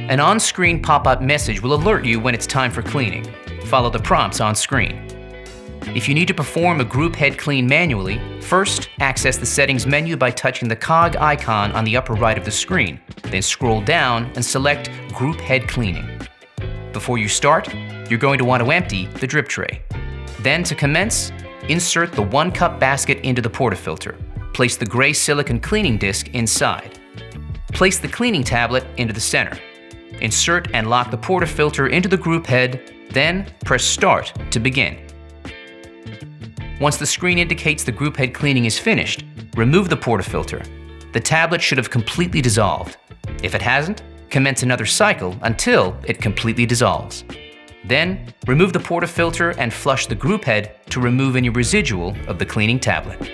An on-screen pop-up message will alert you when it's time for cleaning. Follow the prompts on screen. If you need to perform a group head clean manually, first access the settings menu by touching the cog icon on the upper right of the screen, then scroll down and select Group Head Cleaning. Before you start, you're going to want to empty the drip tray. Then to commence, insert the 1-cup basket into the portafilter. Place the gray silicone cleaning disc inside. Place the cleaning tablet into the center. Insert and lock the portafilter into the group head, then press Start to begin. Once the screen indicates the group head cleaning is finished, remove the portafilter. The tablet should have completely dissolved. If it hasn't, commence another cycle until it completely dissolves. Then, remove the portafilter and flush the group head to remove any residual of the cleaning tablet.